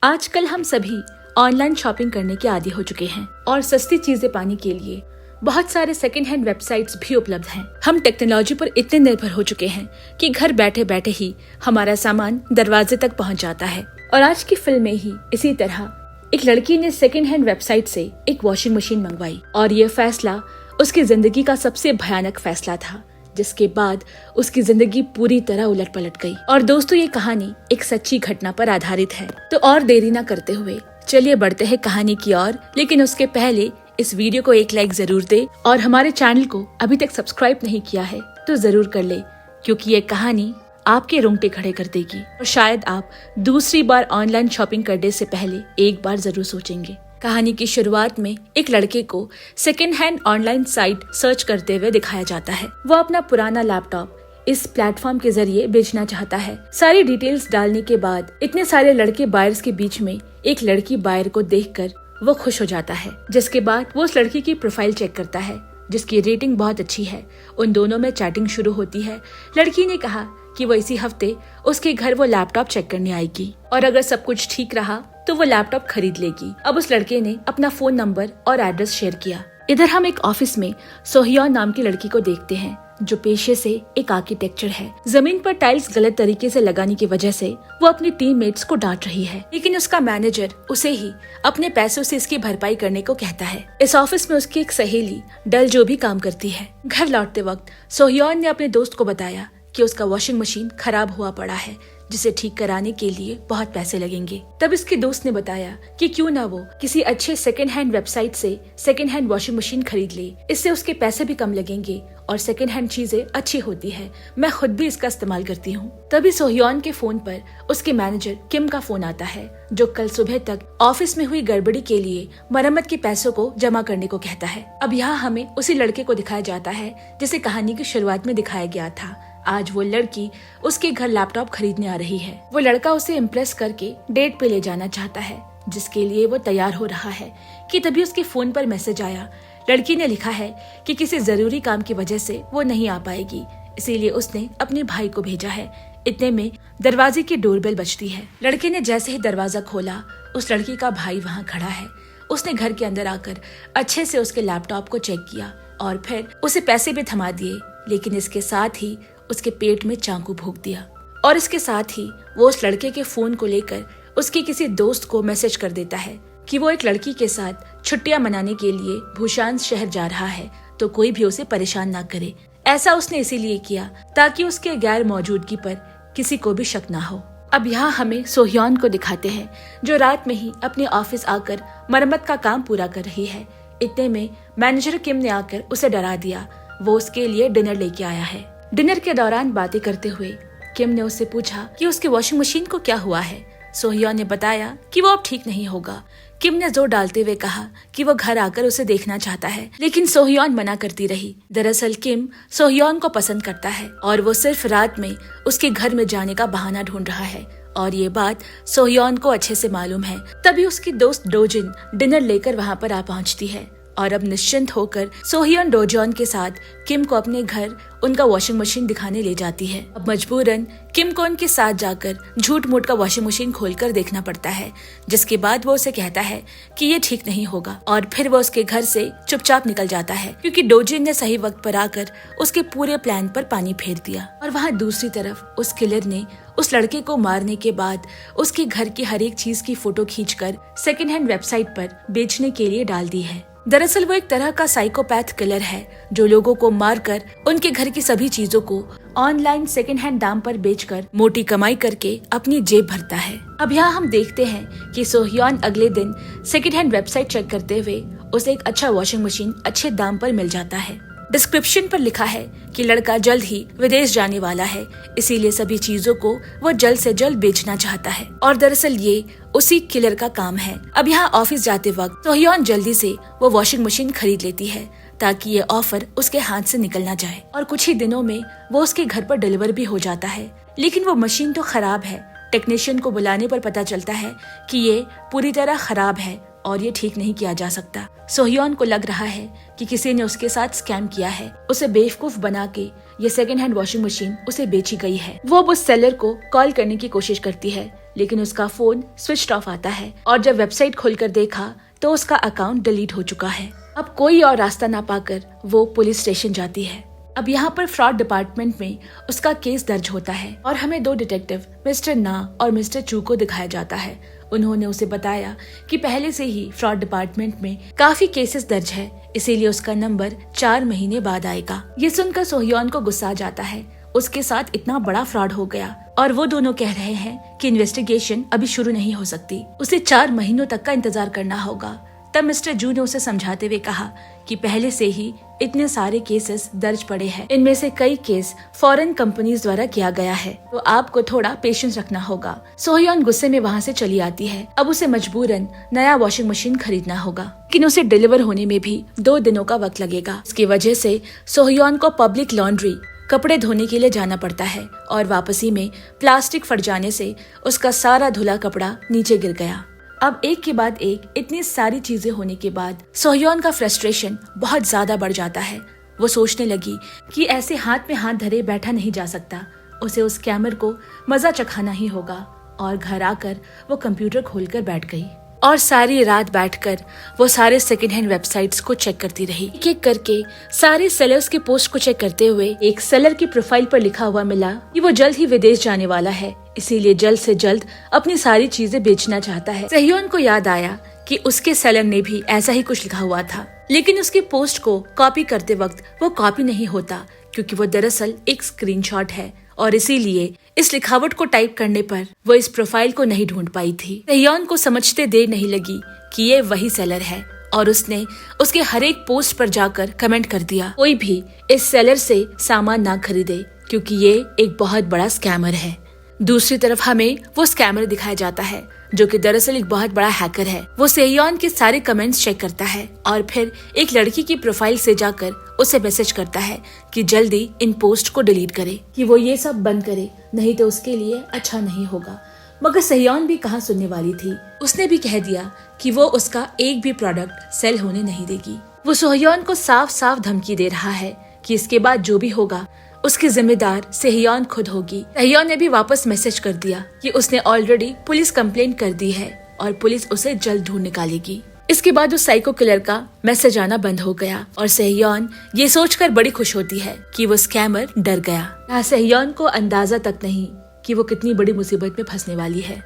आजकल हम सभी ऑनलाइन शॉपिंग करने के आदी हो चुके हैं और सस्ती चीजें पाने के लिए बहुत सारे सेकंड हैंड वेबसाइट्स भी उपलब्ध हैं। हम टेक्नोलॉजी पर इतने निर्भर हो चुके हैं कि घर बैठे बैठे ही हमारा सामान दरवाजे तक पहुंच जाता है। और आज की फिल्म में ही इसी तरह एक लड़की ने सेकंड हैंड वेबसाइट से एक वॉशिंग मशीन मंगवाई और ये फैसला उसकी जिंदगी का सबसे भयानक फैसला था, जिसके बाद उसकी जिंदगी पूरी तरह उलट पलट गई। और दोस्तों, ये कहानी एक सच्ची घटना पर आधारित है। तो और देरी न करते हुए चलिए बढ़ते हैं कहानी की ओर। लेकिन उसके पहले इस वीडियो को एक लाइक जरूर दे और हमारे चैनल को अभी तक सब्सक्राइब नहीं किया है तो जरूर कर ले, क्योंकि ये कहानी आपके रोंगटे खड़े कर देगी और शायद आप दूसरी बार ऑनलाइन शॉपिंग करने से पहले एक बार जरूर सोचेंगे। कहानी की शुरुआत में एक लड़के को second hand online site search करते हुए दिखाया जाता है। वो अपना पुराना लैपटॉप इस प्लेटफॉर्म के जरिए बेचना चाहता है। सारी डिटेल्स डालने के बाद इतने सारे लड़के बायर्स के बीच में एक लड़की बायर को देखकर वो खुश हो जाता है, जिसके बाद वो उस लड़की की प्रोफाइल चेक करता है जिसकी रेटिंग बहुत अच्छी है। उन दोनों में चैटिंग शुरू होती है। लड़की ने कहा कि वो इसी हफ्ते उसके घर वो लैपटॉप चेक करने आएगी और अगर सब कुछ ठीक रहा तो वो लैपटॉप खरीद लेगी। अब उस लड़के ने अपना फोन नंबर और एड्रेस शेयर किया। इधर हम एक ऑफिस में सोहियोन नाम की लड़की को देखते हैं, जो पेशे से एक आर्किटेक्चर है। जमीन पर टाइल्स गलत तरीके से लगाने की वजह से वो अपनी टीममेट्स को डांट रही है, लेकिन उसका मैनेजर उसे ही अपने पैसों से इसकी भरपाई करने को कहता है। इस ऑफिस में उसकी एक सहेली डल जो भी काम करती है। घर लौटते वक्त सोहियोन ने अपने दोस्त को बताया कि उसका वॉशिंग मशीन खराब हुआ पड़ा है, जिसे ठीक कराने के लिए बहुत पैसे लगेंगे। तब इसके दोस्त ने बताया कि क्यों ना वो किसी अच्छे सेकेंड हैंड वेबसाइट से सेकेंड हैंड वॉशिंग मशीन खरीद ले। इससे उसके पैसे भी कम लगेंगे और सेकेंड हैंड चीजें अच्छी होती है। मैं खुद भी इसका इस्तेमाल करती हूँ। तभी सोहियोन के फोन पर उसके मैनेजर किम का फोन आता है, जो कल सुबह तक ऑफिस में हुई गड़बड़ी के लिए मरम्मत के पैसों को जमा करने को कहता है। अब यहाँ हमें उसी लड़के को दिखाया जाता है जिसे कहानी की शुरुआत में दिखाया गया था। आज वो लड़की उसके घर लैपटॉप खरीदने आ रही है। वो लड़का उसे इम्प्रेस करके डेट पे ले जाना चाहता है, जिसके लिए वो तैयार हो रहा है कि तभी उसके फोन पर मैसेज आया। लड़की ने लिखा है कि किसी जरूरी काम की वजह से वो नहीं आ पाएगी, इसीलिए उसने अपने भाई को भेजा है। इतने में दरवाजे की डोरबेल बजती है। लड़के ने जैसे ही दरवाजा खोला, उस लड़की का भाई वहाँ खड़ा है। उसने घर के अंदर आकर अच्छे से उसके लैपटॉप को चेक किया और फिर उसे पैसे भी थमा दिए, लेकिन इसके साथ ही उसके पेट में चाकू भोंक दिया। और इसके साथ ही वो उस लड़के के फोन को लेकर उसके किसी दोस्त को मैसेज कर देता है कि वो एक लड़की के साथ छुट्टियां मनाने के लिए भूशान शहर जा रहा है, तो कोई भी उसे परेशान ना करे। ऐसा उसने इसीलिए किया ताकि उसके गैर मौजूदगी पर किसी को भी शक ना हो। अब यहाँ हमें सोहियोन को दिखाते हैं, जो रात में ही अपने ऑफिस आकर मरम्मत का काम पूरा कर रही है। इतने में मैनेजर किम ने आकर उसे डरा दिया। वो उसके लिए डिनर लेके आया है। डिनर के दौरान बातें करते हुए किम ने उससे पूछा कि उसकी वॉशिंग मशीन को क्या हुआ है। सोहियोन ने बताया कि वो अब ठीक नहीं होगा। किम ने जोर डालते हुए कहा कि वो घर आकर उसे देखना चाहता है, लेकिन सोहियोन मना करती रही। दरअसल किम सोहियोन को पसंद करता है और वो सिर्फ रात में उसके घर में जाने का बहाना ढूंढ रहा है, और ये बात सोहियोन को अच्छे से मालूम है। तभी उसकी दोस्त डोजिन डिनर लेकर वहाँ पर आ पहुँचती है और अब निश्चिंत होकर सोहियोन डोजॉन के साथ किम को अपने घर उनका वॉशिंग मशीन दिखाने ले जाती है। अब मजबूरन किम को उनके साथ जाकर झूठ मूठ का वॉशिंग मशीन खोलकर देखना पड़ता है, जिसके बाद वो उसे कहता है कि ये ठीक नहीं होगा और फिर वो उसके घर से चुपचाप निकल जाता है, क्योंकि डोजिन ने सही वक्त पर आकर उसके पूरे प्लान पर पानी फेर दिया। और वहाँ दूसरी तरफ उस किलर ने उस लड़के को मारने के बाद उसके घर की हर एक चीज की फोटो खींचकर सेकेंड हैंड वेबसाइट पर बेचने के लिए डाल दी है। दरअसल वो एक तरह का साइकोपैथ किलर है, जो लोगों को मारकर उनके घर की सभी चीजों को ऑनलाइन सेकेंड हैंड दाम पर बेचकर मोटी कमाई करके अपनी जेब भरता है। अब यहाँ हम देखते हैं कि सोहियोन अगले दिन सेकेंड हैंड वेबसाइट चेक करते हुए उसे एक अच्छा वॉशिंग मशीन अच्छे दाम पर मिल जाता है। डिस्क्रिप्शन पर लिखा है कि लड़का जल्द ही विदेश जाने वाला है, इसीलिए सभी चीजों को वो जल्द से जल्द बेचना चाहता है। और दरअसल ये उसी किलर का काम है। अब यहाँ ऑफिस जाते वक्त सोहियोन जल्दी से वो वॉशिंग मशीन खरीद लेती है ताकि ये ऑफर उसके हाथ से निकल ना जाए। और कुछ ही दिनों में वो उसके घर पर डिलीवर भी हो जाता है, लेकिन वो मशीन तो खराब है। टेक्नीशियन को बुलाने पर पता चलता है कि ये पूरी तरह खराब है और ये ठीक नहीं किया जा सकता। सोहियोन को लग रहा है कि किसी ने उसके साथ स्कैम किया है। उसे बेवकूफ बना के ये सेकेंड हैंड वॉशिंग मशीन उसे बेची गई है। वो अब उस सेलर को कॉल करने की कोशिश करती है, लेकिन उसका फोन स्विच ऑफ आता है और जब वेबसाइट खोलकर देखा तो उसका अकाउंट डिलीट हो चुका है। अब कोई और रास्ता ना पाकर वो पुलिस स्टेशन जाती है। अब यहाँ पर फ्रॉड डिपार्टमेंट में उसका केस दर्ज होता है और हमें 2 डिटेक्टिव मिस्टर ना और मिस्टर चू को दिखाया जाता है। उन्होंने उसे बताया कि पहले से ही फ्रॉड डिपार्टमेंट में काफी केसेस दर्ज है, इसीलिए उसका नंबर 4 महीने बाद आएगा। ये सुनकर सोहयोन को गुस्सा आ जाता है, उसके साथ इतना बड़ा फ्रॉड हो गया और वो दोनों कह रहे हैं कि इन्वेस्टिगेशन अभी शुरू नहीं हो सकती, उसे 4 महीनों तक का इंतजार करना होगा। तब मिस्टर जू ने उसे समझाते हुए कहा कि पहले से ही इतने सारे केसेस दर्ज पड़े हैं, इनमें से कई केस फॉरेन कंपनीज द्वारा किया गया है, तो आपको थोड़ा पेशेंस रखना होगा। सोहयोन गुस्से में वहाँ से चली आती है। अब उसे मजबूरन नया वॉशिंग मशीन खरीदना होगा, लेकिन उसे डिलीवर होने में भी 2 दिनों का वक्त लगेगा। इसकी वजह से सोहयोन को पब्लिक लॉन्ड्री कपड़े धोने के लिए जाना पड़ता है और वापसी में प्लास्टिक फट जाने से उसका सारा धुला कपड़ा नीचे गिर गया। अब एक के बाद एक इतनी सारी चीजें होने के बाद सोहयोन का फ्रस्ट्रेशन बहुत ज्यादा बढ़ जाता है। वो सोचने लगी कि ऐसे हाथ में हाथ धरे बैठा नहीं जा सकता, उसे उस स्कैमर को मजा चखाना ही होगा। और घर आकर वो कंप्यूटर खोलकर बैठ गई और सारी रात बैठकर वो सारे सेकंड हैंड वेबसाइट्स को चेक करती रही। एक एक करके सारे सेलर्स के पोस्ट को चेक करते हुए एक सेलर की प्रोफाइल पर लिखा हुआ मिला कि वो जल्द ही विदेश जाने वाला है, इसीलिए जल्द से जल्द अपनी सारी चीजें बेचना चाहता है। सोहयोन को याद आया कि उसके सेलर ने भी ऐसा ही कुछ लिखा हुआ था, लेकिन उसकी पोस्ट को कॉपी करते वक्त वो कॉपी नहीं होता, क्योंकि वो दरअसल एक स्क्रीनशॉट है और इसीलिए इस लिखावट को टाइप करने पर वो इस प्रोफाइल को नहीं ढूंढ पाई थी। सोहयोन को समझते देर नहीं लगी कि ये वही सेलर है और उसने उसके हर एक पोस्ट पर जाकर कमेंट कर दिया, कोई भी इस सेलर से सामान ना खरीदे क्योंकि ये एक बहुत बड़ा स्कैमर है। दूसरी तरफ हमें वो स्कैमर दिखाया जाता है जो कि दरअसल एक बहुत बड़ा हैकर है। वो सोहयोन के सारे कमेंट्स चेक करता है और फिर एक लड़की की प्रोफाइल से जाकर उसे मैसेज करता है कि जल्दी इन पोस्ट को डिलीट करे, कि वो ये सब बंद करे, नहीं तो उसके लिए अच्छा नहीं होगा। मगर सोहयोन भी कहाँ सुनने वाली थी, उसने भी कह दिया कि वो उसका एक भी प्रोडक्ट सेल होने नहीं देगी। वो सोहयोन को साफ साफ धमकी दे रहा है कि इसके बाद जो भी होगा उसकी जिम्मेदार सोहयोन खुद होगी। सोहयोन ने भी वापस मैसेज कर दिया कि उसने ऑलरेडी पुलिस कंप्लेंट कर दी है और पुलिस उसे जल्द ढूंढ निकालेगी। इसके बाद उस साइको किलर का मैसेज आना बंद हो गया और सोहयोन ये सोचकर बड़ी खुश होती है कि वो स्कैमर डर गया। सोहयोन को अंदाजा तक नहीं कि वो कितनी बड़ी मुसीबत में फंसने वाली है।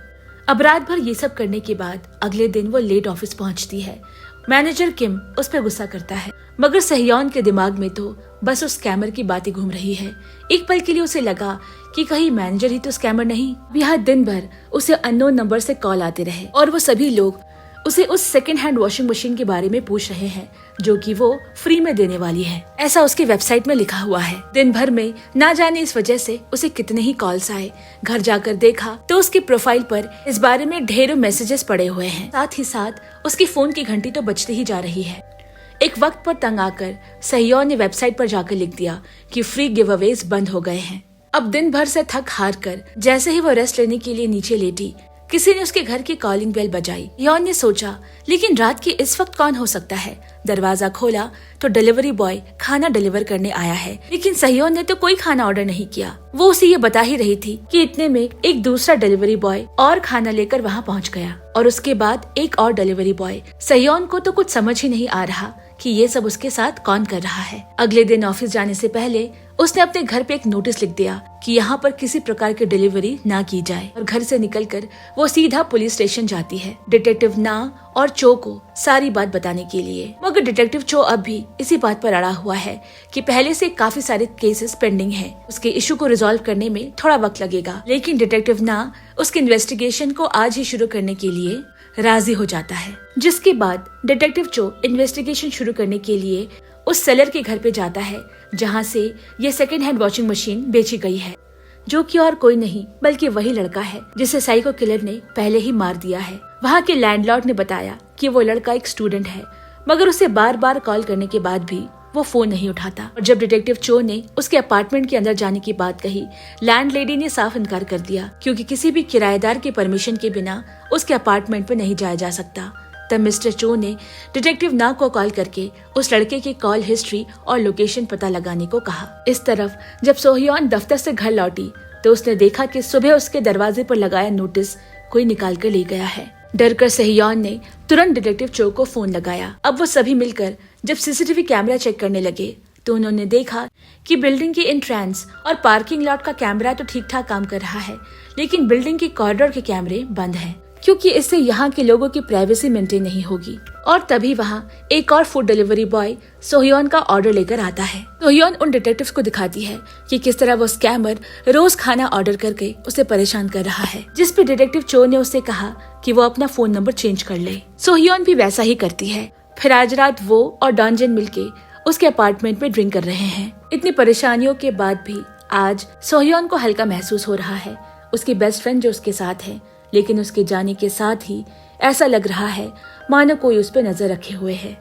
अब रात भर ये सब करने के बाद अगले दिन वो लेट ऑफिस पहुंचती है। मैनेजर किम उस पर गुस्सा करता है, मगर सोहयोन के दिमाग में तो बस उस स्कैमर की बातें घूम रही है। एक पल के लिए उसे लगा कि कहीं मैनेजर ही तो स्कैमर नहीं। यहाँ दिन भर उसे अननोन नंबर से कॉल आते रहे और वो सभी लोग उसे उस सेकंड हैंड वॉशिंग मशीन के बारे में पूछ रहे हैं जो कि वो फ्री में देने वाली है, ऐसा उसकी वेबसाइट में लिखा हुआ है। दिन भर में ना जाने इस वजह से उसे कितने ही कॉल्स आए। घर जाकर देखा तो उसकी प्रोफाइल पर इस बारे में ढेरों मैसेजेस पड़े हुए हैं। साथ ही साथ उसकी फोन की घंटी तो बजती ही जा रही है। एक वक्त पर तंग आकर सोहयोन ने वेबसाइट पर जाकर लिख दिया कि फ्री गिव अवेज बंद हो गए हैं। अब दिन भर से थक हार कर जैसे ही वो रेस्ट लेने के लिए नीचे लेटी, किसी ने उसके घर की कॉलिंग बेल बजाई। सोहयोन ने सोचा लेकिन रात के इस वक्त कौन हो सकता है। दरवाजा खोला तो डिलीवरी बॉय खाना डिलीवर करने आया है, लेकिन सोहयोन ने तो कोई खाना ऑर्डर नहीं किया। वो उसे ये बता ही रही थी कि इतने में एक दूसरा डिलीवरी बॉय और खाना लेकर वहाँ पहुँच गया और उसके बाद एक और डिलीवरी बॉय। सोहयोन को तो कुछ समझ ही नहीं आ रहा कि ये सब उसके साथ कौन कर रहा है। अगले दिन ऑफिस जाने से पहले उसने अपने घर पे एक नोटिस लिख दिया कि यहाँ पर किसी प्रकार की डिलीवरी ना की जाए और घर से निकलकर वो सीधा पुलिस स्टेशन जाती है डिटेक्टिव ना और चो को सारी बात बताने के लिए। मगर डिटेक्टिव चो अब भी इसी बात पर अड़ा हुआ है कि पहले से काफी सारे केसेस पेंडिंग हैं, उसके इशू को रिजॉल्व करने में थोड़ा वक्त लगेगा। लेकिन डिटेक्टिव ना उसके इन्वेस्टिगेशन को आज ही शुरू करने के लिए राजी हो जाता है, जिसके बाद डिटेक्टिव चो इन्वेस्टिगेशन शुरू करने के लिए उस सेलर के घर पे जाता है जहाँ से ये सेकंड हैंड वॉशिंग मशीन बेची गई है, जो कि और कोई नहीं बल्कि वही लड़का है जिसे साइको किलर ने पहले ही मार दिया है। वहाँ के लैंडलॉर्ड ने बताया कि वो लड़का एक स्टूडेंट है, मगर उसे बार बार कॉल करने के बाद भी वो फोन नहीं उठाता। और जब डिटेक्टिव चो ने उसके अपार्टमेंट के अंदर जाने की बात कही, लैंडलेडी ने साफ इनकार कर दिया क्योंकि किसी भी किराएदार के परमिशन के बिना उसके अपार्टमेंट पर नहीं जाया जा सकता। तब मिस्टर चो ने डिटेक्टिव ना को कॉल करके उस लड़के की कॉल हिस्ट्री और लोकेशन पता लगाने को कहा। इस तरफ जब सोहयोन दफ्तर से घर लौटी तो उसने देखा कि सुबह उसके दरवाजे पर लगाया नोटिस कोई निकाल कर ले गया है। डर कर सोह्योन ने तुरंत डिटेक्टिव चो को फोन लगाया। अब वो सभी मिलकर जब सीसीटीवी कैमरा चेक करने लगे तो उन्होंने देखा कि बिल्डिंग के एंट्रेंस और पार्किंग लॉट का कैमरा तो ठीक ठाक काम कर रहा है, लेकिन बिल्डिंग के कॉरिडोर के कैमरे बंद हैं, क्योंकि इससे यहाँ के लोगों की प्राइवेसी मेंटेन नहीं होगी। और तभी वहाँ एक और फूड डिलीवरी बॉय सोह्योन का ऑर्डर लेकर आता है। सोह्योन उन डिटेक्टिव्स को दिखाती है कि किस तरह वो स्कैमर रोज खाना ऑर्डर करके उसे परेशान कर रहा है, जिस पे डिटेक्टिव चो ने उससे कहा कि वो अपना फोन नंबर चेंज कर ले। सोह्योन भी वैसा ही करती है। फिर आज रात वो और डॉनजन मिलके उसके अपार्टमेंट में ड्रिंक कर रहे हैं। इतनी परेशानियों के बाद भी आज सोह्योन को हल्का महसूस हो रहा है। उसकी बेस्ट फ्रेंड जो उसके साथ है, लेकिन उसके जाने के साथ ही ऐसा लग रहा है मानो कोई उस पर नजर रखे हुए है।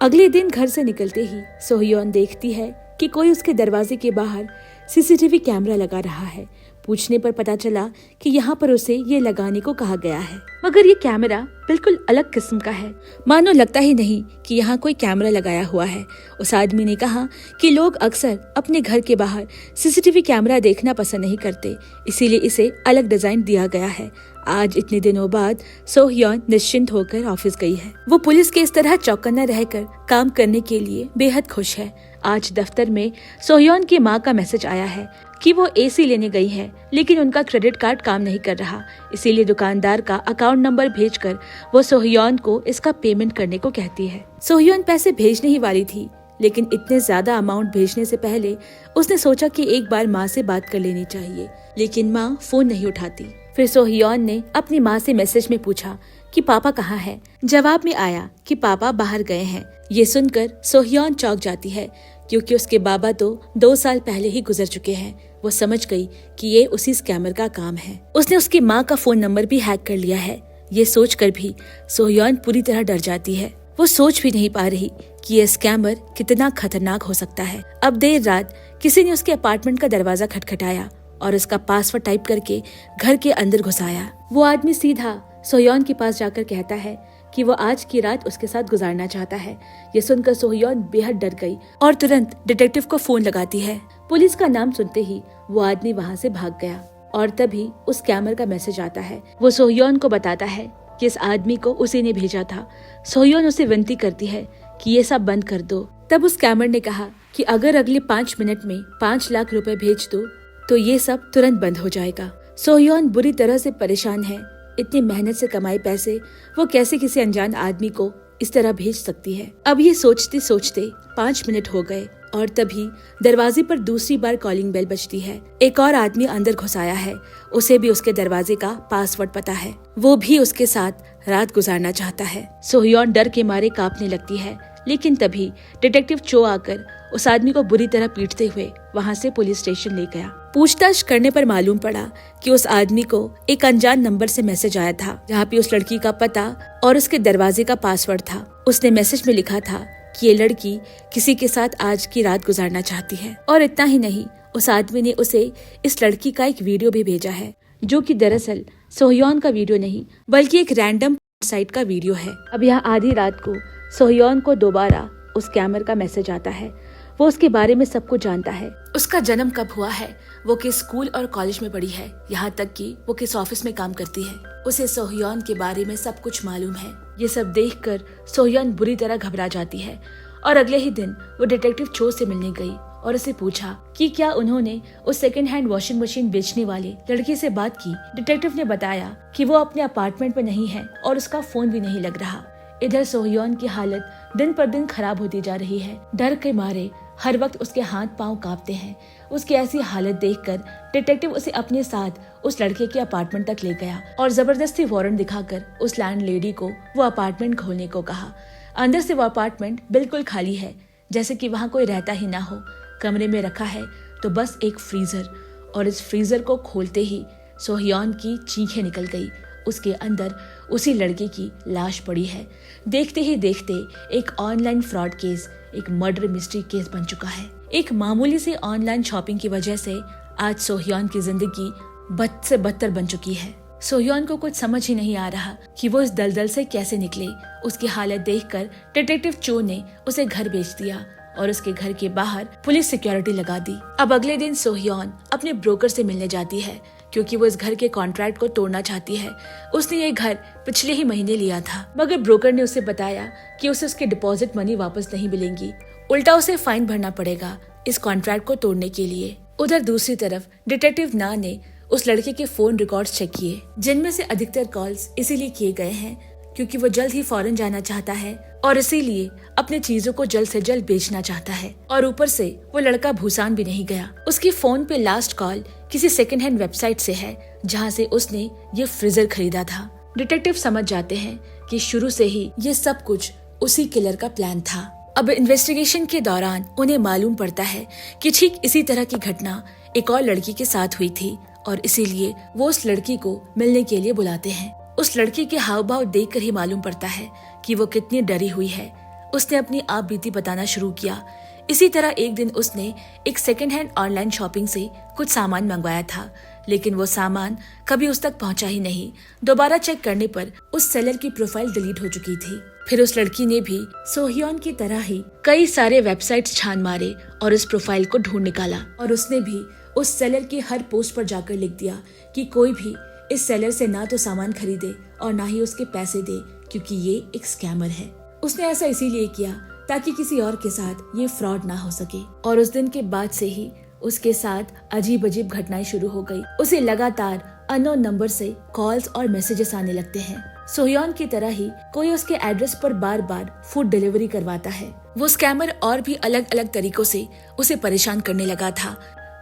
अगले दिन घर से निकलते ही सोह्योन देखती है कि कोई उसके दरवाजे के बाहर सीसीटीवी कैमरा लगा रहा है। पूछने पर पता चला कि यहाँ पर उसे ये लगाने को कहा गया है, मगर ये कैमरा बिल्कुल अलग किस्म का है, मानो लगता ही नहीं कि यहाँ कोई कैमरा लगाया हुआ है। उस आदमी ने कहा कि लोग अक्सर अपने घर के बाहर सीसीटीवी कैमरा देखना पसंद नहीं करते, इसीलिए इसे अलग डिजाइन दिया गया है। आज इतने दिनों बाद सोह्योन निश्चिंत होकर ऑफिस गई है। वो पुलिस के इस तरह चौकन्ना रहकर काम करने के लिए बेहद खुश है। आज दफ्तर में सोह्योन की माँ का मैसेज आया है कि वो एसी लेने गई है, लेकिन उनका क्रेडिट कार्ड काम नहीं कर रहा, इसीलिए दुकानदार का अकाउंट नंबर भेजकर वो सोह्योन को इसका पेमेंट करने को कहती है। सोह्योन पैसे भेजने ही वाली थी, लेकिन इतने ज्यादा अमाउंट भेजने से पहले उसने सोचा कि एक बार माँ से बात कर लेनी चाहिए, लेकिन माँ फोन नहीं उठाती। फिर सोह्योन ने अपनी माँ से मैसेज में पूछा कि पापा कहाँ है। जवाब में आया कि पापा बाहर गए हैं। ये सुनकर सोह्योन चौंक जाती है, क्योंकि उसके बाबा तो 2 साल पहले ही गुजर चुके हैं। वो समझ गई कि ये उसी स्कैमर का काम है। उसने उसकी माँ का फोन नंबर भी हैक कर लिया है। ये सोचकर भी सोह्योन पूरी तरह डर जाती है। वो सोच भी नहीं पा रही कि ये स्कैमर कितना खतरनाक हो सकता है। अब देर रात किसी ने उसके अपार्टमेंट का दरवाजा खटखटाया और उसका पासवर्ड टाइप करके घर के अंदर घुसाया। वो आदमी सीधा सोह्योन के पास जाकर कहता है कि वो आज की रात उसके साथ गुजारना चाहता है। ये सुनकर सोह्योन बेहद डर गई और तुरंत डिटेक्टिव को फोन लगाती है। पुलिस का नाम सुनते ही वो आदमी वहाँ से भाग गया और तभी उस स्कैमर का मैसेज आता है। वो सोह्योन को बताता है कि इस आदमी को उसी ने भेजा था। सोह्योन उसे विनती करती है कि ये सब बंद कर दो। तब उस स्कैमर ने कहा कि अगर अगले 5 मिनट में 5 लाख रुपए भेज दो तो ये सब तुरंत बंद हो जाएगा। सोह्योन बुरी तरह से परेशान है। इतनी मेहनत से कमाए पैसे वो कैसे किसी अनजान आदमी को इस तरह भेज सकती है। अब ये सोचते सोचते 5 मिनट हो गए और तभी दरवाजे पर दूसरी बार कॉलिंग बेल बजती है। एक और आदमी अंदर घुस आया है। उसे भी उसके दरवाजे का पासवर्ड पता है। वो भी उसके साथ रात गुजारना चाहता है। सोह्योन डर के मारे कांपने लगती है, लेकिन तभी डिटेक्टिव चो आकर उस आदमी को बुरी तरह पीटते हुए वहाँ से पुलिस स्टेशन ले गया। पूछताछ करने पर मालूम पड़ा कि उस आदमी को एक अनजान नंबर से मैसेज आया था, जहाँ पे उस लड़की का पता और उसके दरवाजे का पासवर्ड था। उसने मैसेज में लिखा था कि ये लड़की किसी के साथ आज की रात गुजारना चाहती है। और इतना ही नहीं, उस आदमी ने उसे इस लड़की का एक वीडियो भी भेजा है, जो कि दरअसल सोह्योन का वीडियो नहीं बल्कि एक रैंडम साइट का वीडियो है। अब यहाँ आधी रात को सोह्योन को दोबारा उस स्कैमर का मैसेज आता है। वो उसके बारे में सब कुछ जानता है। उसका जन्म कब हुआ है, वो किस स्कूल और कॉलेज में पढ़ी है, यहाँ तक कि वो किस ऑफिस में काम करती है। उसे सोह्योन के बारे में सब कुछ मालूम है। ये सब देखकर सोह्योन बुरी तरह घबरा जाती है और अगले ही दिन वो डिटेक्टिव चो से मिलने गई और उसे पूछा कि क्या उन्होंने उस सेकंड हैंड वॉशिंग मशीन बेचने वाले लड़के से बात की। डिटेक्टिव ने बताया कि वो अपने अपार्टमेंट में नहीं है और उसका फोन भी नहीं लग रहा। इधर सोह्योन की हालत दिन पर दिन खराब होती जा रही है। डर के मारे हर वक्त उसके हाथ पांव कांपते हैं। उसकी ऐसी हालत देखकर डिटेक्टिव उसे अपने साथ उस लड़के के अपार्टमेंट तक ले गया और जबरदस्ती वारंट दिखाकर उस लैंडलेडी को वो अपार्टमेंट खोलने को कहा। अंदर से वो अपार्टमेंट बिल्कुल खाली है, जैसे कि वहाँ कोई रहता ही ना हो। कमरे में रखा है तो बस एक फ्रीजर, और इस फ्रीजर को खोलते ही सोह्योन की चीखें निकल गई। उसके अंदर उसी लड़के की लाश पड़ी है। देखते ही देखते एक ऑनलाइन फ्रॉड केस, एक मर्डर मिस्ट्री केस बन चुका है। एक मामूली से ऑनलाइन शॉपिंग की वजह से आज सोह्योन की जिंदगी बद से बदतर बन चुकी है। सोह्योन को कुछ समझ ही नहीं आ रहा कि वो इस दलदल से कैसे निकले। उसकी हालत देखकर डिटेक्टिव चो ने उसे घर भेज दिया और उसके घर के बाहर पुलिस सिक्योरिटी लगा दी। अब अगले दिन सोह्योन अपने ब्रोकर से मिलने जाती है, क्योंकि वो इस घर के कॉन्ट्रैक्ट को तोड़ना चाहती है। उसने ये घर पिछले ही महीने लिया था, मगर ब्रोकर ने उसे बताया कि उसे उसके डिपॉजिट मनी वापस नहीं मिलेंगी, उल्टा उसे फाइन भरना पड़ेगा इस कॉन्ट्रैक्ट को तोड़ने के लिए। उधर दूसरी तरफ डिटेक्टिव ना ने उस लड़के के फोन रिकॉर्ड्स चेक किए, जिनमें से अधिकतर कॉल्स इसीलिए किए गए हैं क्योंकि वो जल्द ही फॉरेन जाना चाहता है और इसीलिए अपने चीजों को जल्द से जल्द बेचना चाहता है। और ऊपर से वो लड़का भूसान भी नहीं गया। उसके फोन पे लास्ट कॉल किसी सेकंड हैंड वेबसाइट से है जहाँ से उसने ये फ्रीजर खरीदा था। डिटेक्टिव समझ जाते हैं कि शुरू से ही ये सब कुछ उसी किलर का प्लान था। अब इन्वेस्टिगेशन के दौरान उन्हें मालूम पड़ता है कि ठीक इसी तरह की घटना एक और लड़की के साथ हुई थी और इसीलिए वो उस लड़की को मिलने के लिए बुलाते हैं। उस लड़की के हाव भाव देखकर ही मालूम पड़ता है कि वो कितनी डरी हुई है। उसने अपनी आप बीती बताना शुरू किया। इसी तरह एक दिन उसने एक सेकंड हैंड ऑनलाइन शॉपिंग से कुछ सामान मंगवाया था, लेकिन वो सामान कभी उस तक पहुंचा ही नहीं। दोबारा चेक करने पर उस सेलर की प्रोफाइल डिलीट हो चुकी थी। फिर उस लड़की ने भी सोहियोन की तरह ही कई सारे वेबसाइट्स छान मारे और उस प्रोफाइल को ढूंढ निकाला और उसने भी उस सेलर की हर पोस्ट पर जाकर लिख दिया कि कोई भी इस सेलर से ना तो सामान खरीदे और ना ही उसके पैसे दे, क्योंकि ये एक स्कैमर है। उसने ऐसा इसीलिए किया ताकि किसी और के साथ ये फ्रॉड ना हो सके। और उस दिन के बाद से ही उसके साथ अजीब अजीब घटनाएं शुरू हो गई। उसे लगातार अननोन नंबर से कॉल्स और मैसेजेस आने लगते हैं। सोहियोन की तरह ही कोई उसके एड्रेस पर बार बार फूड डिलीवरी करवाता है। वो स्कैमर और भी अलग अलग तरीकों से उसे परेशान करने लगा था।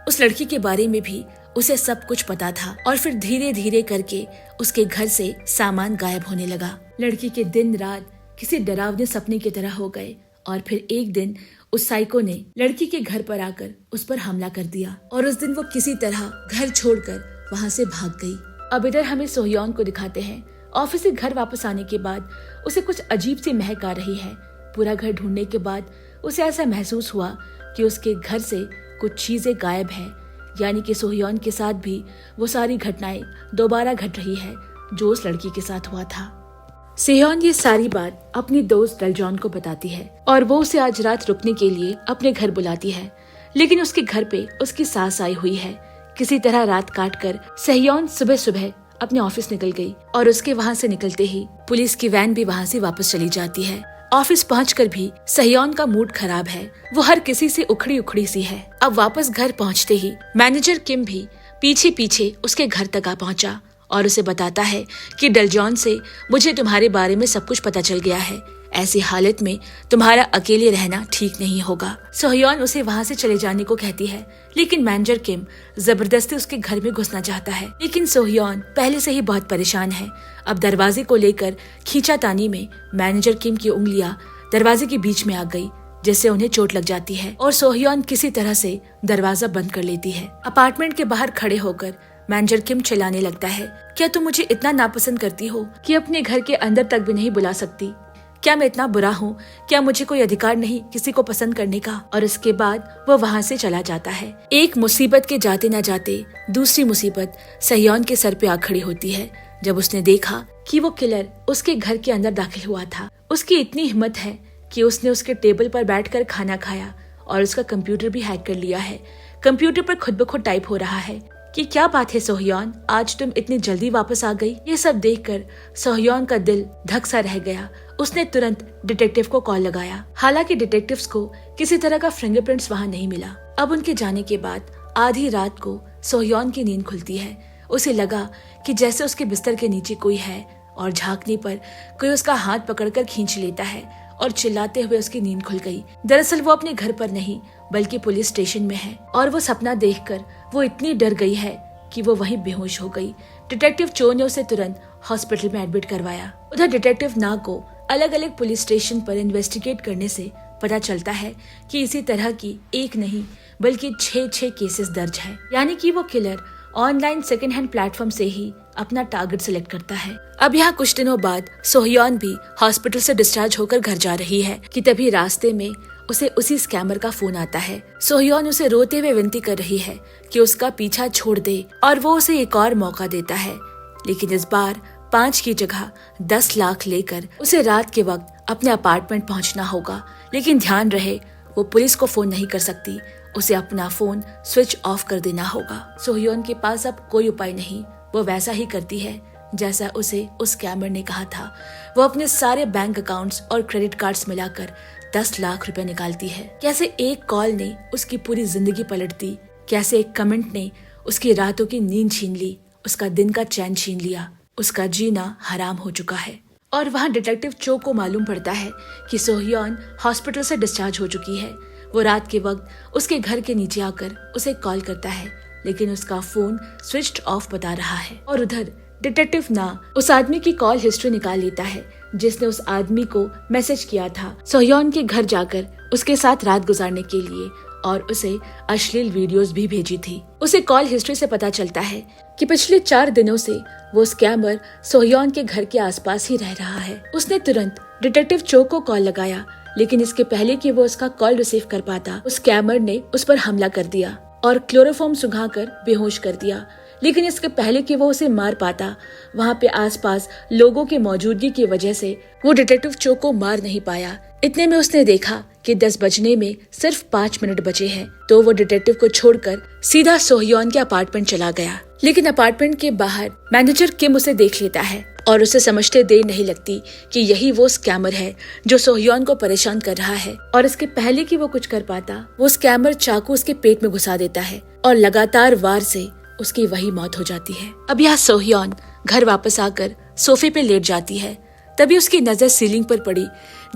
उस लड़की के बारे में भी उसे सब कुछ पता था और फिर धीरे धीरे करके उसके घर से सामान गायब होने लगा। लड़की के दिन रात किसी डरावने सपने की तरह हो गए और फिर एक दिन उस साइको ने लड़की के घर पर आकर उस पर हमला कर दिया और उस दिन वो किसी तरह घर छोड़कर वहाँ से भाग गई। अब इधर हमें सोहियोन को दिखाते हैं। ऑफिस से घर वापस आने के बाद उसे कुछ अजीब सी महक आ रही है। पूरा घर ढूंढने के बाद उसे ऐसा महसूस हुआ कि उसके घर से कुछ चीजें गायब है, यानी कि सोहियोन के साथ भी वो सारी घटनाएं दोबारा घट रही है जो उस लड़की के साथ हुआ था। सेहयोन ये सारी बात अपनी दोस्त डलजॉन को बताती है और वो उसे आज रात रुकने के लिए अपने घर बुलाती है, लेकिन उसके घर पे उसकी सास आई हुई है। किसी तरह रात काट कर सेहयोन सुबह सुबह अपने ऑफिस निकल गई और उसके वहाँ से निकलते ही पुलिस की वैन भी वहाँ से वापस चली जाती है। ऑफिस पहुंचकर भी सेहयोन का मूड खराब है। वो हर किसी से उखड़ी उखड़ी सी है। अब वापस घर पहुंचते ही मैनेजर किम भी पीछे पीछे उसके घर तक आ पहुंचा और उसे बताता है कि डलजॉन से मुझे तुम्हारे बारे में सब कुछ पता चल गया है। ऐसी हालत में तुम्हारा अकेले रहना ठीक नहीं होगा। सोहियोन उसे वहाँ से चले जाने को कहती है, लेकिन मैनेजर किम जबरदस्ती उसके घर में घुसना चाहता है। लेकिन सोहियोन पहले से ही बहुत परेशान है। अब दरवाजे को लेकर खींचातानी में मैनेजर किम की उंगलियां दरवाजे के बीच में आ गई, जिससे उन्हें चोट लग जाती है और सोहियोन किसी तरह से दरवाजा बंद कर लेती है। अपार्टमेंट के बाहर खड़े होकर मैनेजर किम चिल्लाने लगता है, क्या तुम मुझे इतना नापसंद करती हो कि अपने घर के अंदर तक भी नहीं बुला सकती? क्या मैं इतना बुरा हूँ? क्या मुझे कोई अधिकार नहीं किसी को पसंद करने का? और उसके बाद वो वहाँ से चला जाता है। एक मुसीबत के जाते न जाते दूसरी मुसीबत सेहयोन के सर पे आ खड़ी होती है जब उसने देखा कि वो किलर उसके घर के अंदर दाखिल हुआ था। उसकी इतनी हिम्मत है कि उसने उसके टेबल पर बैठकर खाना खाया और उसका कंप्यूटर भी हैक कर लिया है। कंप्यूटर पर खुद ब खुद टाइप हो रहा है कि क्या बात है सोहियोन, आज तुम इतनी जल्दी वापस आ गई। ये सब देखकर सोहियोन का दिल धक सा रह गया। उसने तुरंत डिटेक्टिव को कॉल लगाया। हालांकि डिटेक्टिव्स को किसी तरह का फिंगरप्रिंट्स वहाँ नहीं मिला। अब उनके जाने के बाद आधी रात को सोहियोन की नींद खुलती है। उसे लगा कि जैसे उसके बिस्तर के नीचे कोई है और झांकने पर कोई उसका हाथ पकड़कर खींच लेता है और चिल्लाते हुए उसकी नींद खुल गई। दरअसल वो अपने घर पर नहीं बल्कि पुलिस स्टेशन में है और वो सपना देखकर वो इतनी डर गई है कि वो वहीं बेहोश हो गई। डिटेक्टिव चो ने उसे तुरंत हॉस्पिटल में एडमिट करवाया। उधर डिटेक्टिव ना को अलग अलग पुलिस स्टेशन पर इन्वेस्टिगेट करने से पता चलता है कि इसी तरह की एक नहीं बल्कि 6 केसेस दर्ज है, यानी कि वो killer online second hand platform से ही अपना टारगेट सिलेक्ट करता है। अब यहाँ कुछ दिनों बाद सोहियोन भी हॉस्पिटल से डिस्चार्ज होकर घर जा रही है कि तभी रास्ते में उसे उसी स्कैमर का फोन आता है। सोहियोन उसे रोते हुए विनती कर रही है कि उसका पीछा छोड़ दे और वो उसे एक और मौका देता है, लेकिन इस बार 5 की जगह 10 लाख लेकर उसे रात के वक्त अपने अपार्टमेंट पहुंचना होगा। लेकिन ध्यान रहे वो पुलिस को फोन नहीं कर सकती उसे अपना फोन स्विच ऑफ कर देना होगा। सोह्योन के पास अब कोई उपाय नहीं, वो वैसा ही करती है जैसा उसे उस स्कैमर ने कहा था। वो अपने सारे बैंक अकाउंट्स और क्रेडिट कार्ड्स मिलाकर 10 लाख रुपए निकालती है। कैसे एक कॉल ने उसकी पूरी जिंदगी पलट दी, कैसे एक कमेंट ने उसकी रातों की नींद छीन ली, उसका दिन का चैन छीन लिया, उसका जीना हराम हो चुका है। और वहाँ डिटेक्टिव चो को मालूम पड़ता है कि सोह्योन हॉस्पिटल से डिस्चार्ज हो चुकी है। वो रात के वक्त उसके घर के नीचे आकर उसे कॉल करता है, लेकिन उसका फोन स्विच्ड ऑफ बता रहा है। और उधर डिटेक्टिव ना उस आदमी की कॉल हिस्ट्री निकाल लेता है जिसने उस आदमी को मैसेज किया था सोह्योन के घर जाकर उसके साथ रात गुजारने के लिए, और उसे अश्लील वीडियोस भी भेजी थी। उसे कॉल हिस्ट्री से पता चलता है कि पिछले 4 दिनों से वो स्कैमर सोह्योन के घर के आसपास ही रह रहा है। उसने तुरंत डिटेक्टिव चो को कॉल लगाया, लेकिन इसके पहले कि वो उसका कॉल रिसीव कर पाता, उस स्कैमर ने उस पर हमला कर दिया और क्लोरोफॉर्म सुंघाकर बेहोश कर दिया। लेकिन इसके पहले कि वो उसे मार पाता, वहाँ पे आसपास लोगों की मौजूदगी की वजह से वो डिटेक्टिव चो को मार नहीं पाया। इतने में उसने देखा कि 10 बजने में सिर्फ 5 मिनट बचे हैं, तो वो डिटेक्टिव को छोड़कर सीधा सोह्योन के अपार्टमेंट चला गया। लेकिन अपार्टमेंट के बाहर मैनेजर किम उसे देख लेता है और उसे समझते देर नहीं लगती कि यही वो स्कैमर है जो सोह्योन को परेशान कर रहा है। और इसके पहले कि वो कुछ कर पाता, वो स्कैमर चाकू उसके पेट में घुसा देता है और लगातार वार से उसकी वही मौत हो जाती है। अब यह सोह्योन घर वापस आकर सोफे पे लेट जाती है। तभी उसकी नजर सीलिंग पर पड़ी,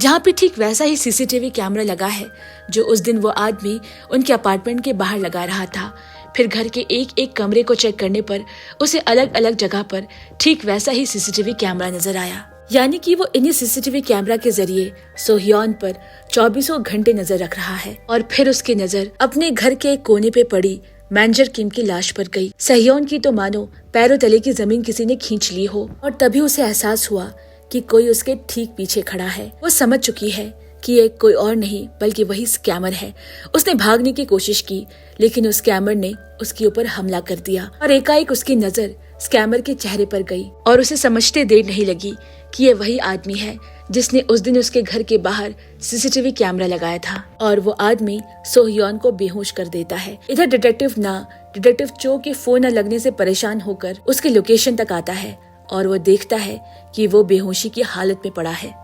जहाँ पे ठीक वैसा ही सीसीटीवी कैमरा लगा है जो उस दिन वो आदमी उनके अपार्टमेंट के बाहर लगा रहा था। फिर घर के एक एक कमरे को चेक करने पर उसे अलग अलग जगह पर ठीक वैसा ही सीसीटीवी कैमरा नजर आया। यानी कि वो इन्हीं सीसीटीवी कैमरा के जरिए सोह्योन पर 24 घंटे नजर रख रहा है। और फिर उसकी नजर अपने घर के एक कोने पे पड़ी मैनेजर किम की लाश पर गई। सोह्योन की तो मानो पैरों तले की जमीन किसी ने खींच ली हो। और तभी उसे एहसास हुआ कि कोई उसके ठीक पीछे खड़ा है। वो समझ चुकी है कि ये कोई और नहीं बल्कि वही स्कैमर है। उसने भागने की कोशिश की, लेकिन उस स्कैमर ने उसके ऊपर हमला कर दिया और एकाएक उसकी नजर स्कैमर के चेहरे पर गई और उसे समझते देर नहीं लगी कि ये वही आदमी है जिसने उस दिन उसके घर के बाहर सीसीटीवी कैमरा लगाया था। और वो आदमी सोह्योन को बेहोश कर देता है। इधर डिटेक्टिव चो के फोन न लगने से परेशान होकर उसके लोकेशन तक आता है और वो देखता है कि वो बेहोशी की हालत में पड़ा है।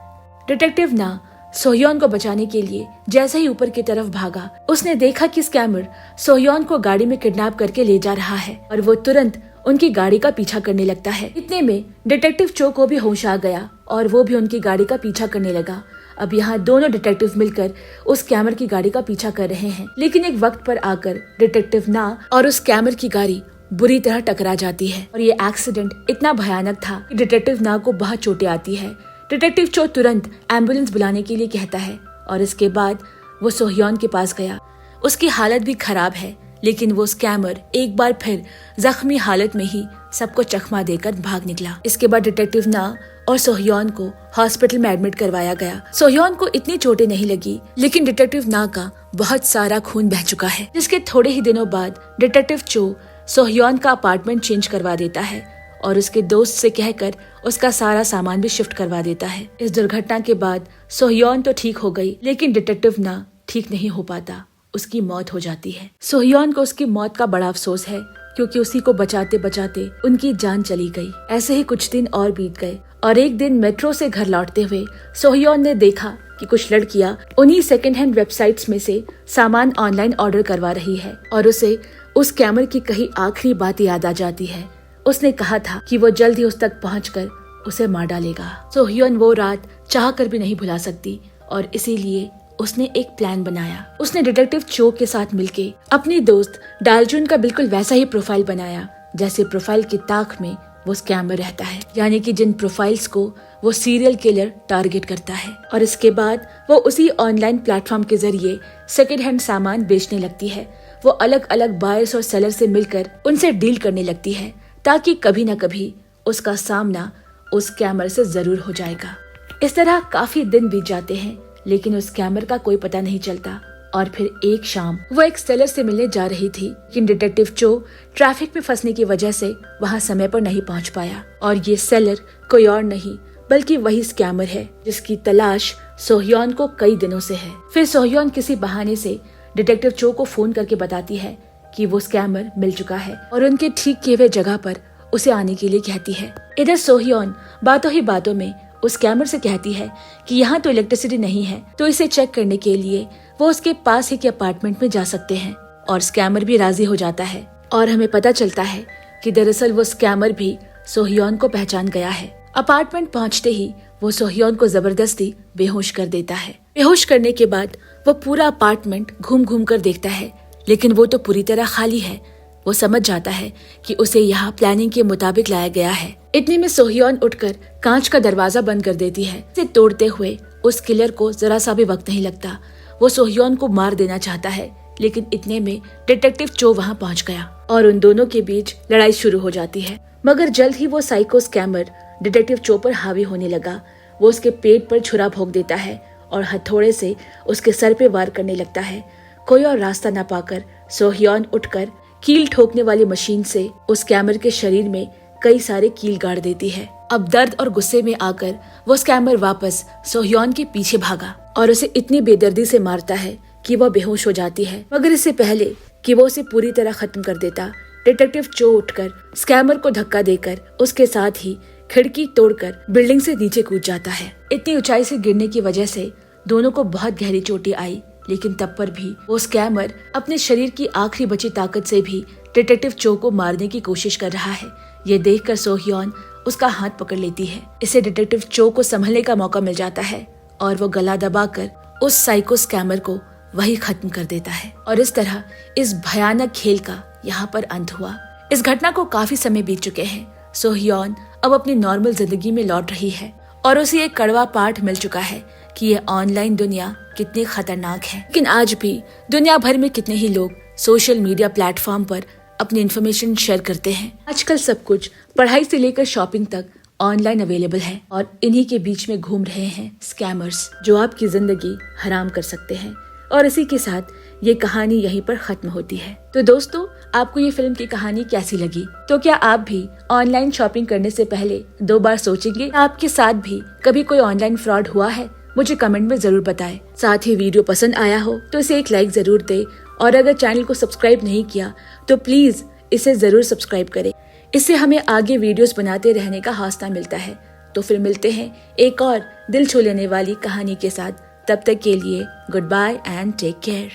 डिटेक्टिव ना सोह्योन को बचाने के लिए जैसे ही ऊपर की तरफ भागा, उसने देखा कि स्कैमर सोह्योन को गाड़ी में किडनैप करके ले जा रहा है और वो तुरंत उनकी गाड़ी का पीछा करने लगता है। इतने में डिटेक्टिव चो को भी होश आ गया और वो भी उनकी गाड़ी का पीछा करने लगा। अब यहाँ दोनों डिटेक्टिव मिलकर उस स्कैमर की गाड़ी का पीछा कर रहे हैं। लेकिन एक वक्त पर आकर डिटेक्टिव ना और उस स्कैमर की गाड़ी बुरी तरह टकरा जाती है और ये एक्सीडेंट इतना भयानक था कि डिटेक्टिव ना को बहुत चोटें आती है। डिटेक्टिव चो तुरंत एम्बुलेंस बुलाने के लिए कहता है और इसके बाद वो सोह्योन के पास गया। उसकी हालत भी खराब है, लेकिन वो स्कैमर एक बार फिर जख्मी हालत में ही सबको चकमा देकर भाग निकला। इसके बाद डिटेक्टिव ना और सोह्योन को हॉस्पिटल में एडमिट करवाया गया। सोह्योन को इतनी चोटें नहीं लगी, लेकिन डिटेक्टिव ना का बहुत सारा खून बह चुका है। जिसके थोड़े ही दिनों बाद डिटेक्टिव चो सोह्योन का अपार्टमेंट चेंज करवा देता है और उसके दोस्त से कहकर उसका सारा सामान भी शिफ्ट करवा देता है। इस दुर्घटना के बाद सोह्योन तो ठीक हो गई, लेकिन डिटेक्टिव ना ठीक नहीं हो पाता, उसकी मौत हो जाती है। सोह्योन को उसकी मौत का बड़ा अफसोस है, क्योंकि उसी को बचाते बचाते उनकी जान चली गई। ऐसे ही कुछ दिन और बीत गए और एक दिन मेट्रो से घर लौटते हुए सोह्योन ने देखा कि कुछ लड़कियां उन्हीं सेकंड हैंड वेबसाइट्स में से सामान ऑनलाइन ऑर्डर करवा रही है और उसे उस स्कैमर की कही आखिरी बात याद आ जाती है। उसने कहा था कि वो जल्द ही उस तक पहुंचकर उसे मार डालेगा। सोह्योन वो रात चाह कर भी नहीं भुला सकती और इसीलिए उसने एक प्लान बनाया। उसने डिटेक्टिव चो के साथ मिलके अपनी दोस्त डालजुन का बिल्कुल वैसा ही प्रोफाइल बनाया जैसे प्रोफाइल की ताक में वो स्कैमर रहता है, यानी कि जिन प्रोफाइल्स को वो सीरियल किलर टारगेट करता है। और इसके बाद वो उसी ऑनलाइन प्लेटफॉर्म के जरिए सेकेंड हैंड सामान बेचने लगती है। वो अलग अलग बायर्स और सेलर से मिलकर उनसे डील करने लगती है, ताकि कभी न कभी उसका सामना उस स्कैमर से जरूर हो जाएगा। इस तरह काफी दिन बीत जाते हैं, लेकिन उस स्कैमर का कोई पता नहीं चलता। और फिर एक शाम वो एक सेलर से मिलने जा रही थी, लेकिन डिटेक्टिव चो ट्रैफिक में फंसने की वजह से वहाँ समय पर नहीं पहुँच पाया। और ये सेलर कोई और नहीं बल्कि वही स्कैमर है जिसकी तलाश सोह्योन को कई दिनों से है। फिर सोह्योन किसी बहाने से डिटेक्टिव चो को फोन करके बताती है कि वो स्कैमर मिल चुका है और उनके ठीक किए हुए जगह पर उसे आने के लिए कहती है। इधर सोह्योन बातों ही बातों में उस स्कैमर से कहती है कि यहाँ तो इलेक्ट्रिसिटी नहीं है, तो इसे चेक करने के लिए वो उसके पास ही के अपार्टमेंट में जा सकते हैं। और स्कैमर भी राजी हो जाता है और हमें पता चलता है कि दरअसल वो स्कैमर भी सोह्योन को पहचान गया है। अपार्टमेंट पहुंचते ही वो सोह्योन को जबरदस्ती बेहोश कर देता है। बेहोश करने के बाद वो पूरा अपार्टमेंट घूम घूम कर देखता है, लेकिन वो तो पूरी तरह खाली है। वो समझ जाता है कि उसे यहाँ प्लानिंग के मुताबिक लाया गया है। इतने में सोह्योन उठकर कांच का दरवाजा बंद कर देती है। इसे तोड़ते हुए उस किलर को जरा सा भी वक्त नहीं लगता। वो सोह्योन को मार देना चाहता है, लेकिन इतने में डिटेक्टिव चो वहाँ पहुँच गया और उन दोनों के बीच लड़ाई शुरू हो जाती है। मगर जल्द ही वो साइको स्कैमर डिटेक्टिव चो पर हावी होने लगा। वो उसके पेट पर छुरा भोंक देता है और हथौड़े से उसके सर पे वार करने लगता है। कोई और रास्ता न पाकर सोह्योन उठकर कील ठोकने वाली मशीन से उस स्कैमर के शरीर में कई सारे कील गाड़ देती है। अब दर्द और गुस्से में आकर वो स्कैमर वापस सोह्योन के पीछे भागा और उसे इतनी बेदर्दी से मारता है कि वह बेहोश हो जाती है। मगर इससे पहले कि वो उसे पूरी तरह खत्म कर देता, डिटेक्टिव चो उठकर स्कैमर को धक्का देकर उसके साथ ही खिड़की तोड़कर बिल्डिंग से नीचे कूद जाता है। इतनी ऊंचाई से गिरने की वजह से दोनों को बहुत गहरी चोटें आई, लेकिन तब पर भी वो स्कैमर अपने शरीर की आखिरी बची ताकत से भी डिटेक्टिव चो को मारने की कोशिश कर रहा है। ये देखकर सोह्योन उसका हाथ पकड़ लेती है। इसे डिटेक्टिव चो को संभलने का मौका मिल जाता है और वो गला दबाकर उस साइको स्कैमर को वही खत्म कर देता है। और इस तरह इस भयानक खेल का यहाँ पर अंत हुआ। इस घटना को काफी समय बीत चुके हैं। सोह्योन अब अपनी नॉर्मल जिंदगी में लौट रही है और उसे एक कड़वा पाठ मिल चुका है कि ये ऑनलाइन दुनिया कितनी खतरनाक है। लेकिन आज भी दुनिया भर में कितने ही लोग सोशल मीडिया प्लेटफॉर्म पर अपनी इन्फॉर्मेशन शेयर करते हैं। आजकल सब कुछ पढ़ाई से लेकर शॉपिंग तक ऑनलाइन अवेलेबल है और इन्हीं के बीच में घूम रहे हैं स्कैमर्स, जो आपकी जिंदगी हराम कर सकते हैं। और इसी के साथ ये कहानी यहीं पर खत्म होती है। तो दोस्तों, आपको ये फिल्म की कहानी कैसी लगी? तो क्या आप भी ऑनलाइन शॉपिंग करने से पहले 2 बार सोचेंगे? आपके साथ भी कभी कोई ऑनलाइन फ्रॉड हुआ है? मुझे कमेंट में जरूर बताएं। साथ ही वीडियो पसंद आया हो तो इसे एक लाइक जरूर दे और अगर चैनल को सब्सक्राइब नहीं किया तो प्लीज इसे जरूर सब्सक्राइब करें। इससे हमें आगे वीडियोस बनाते रहने का हौसला मिलता है। तो फिर मिलते हैं एक और दिल छू लेने वाली कहानी के साथ। तब तक के लिए goodbye and take care.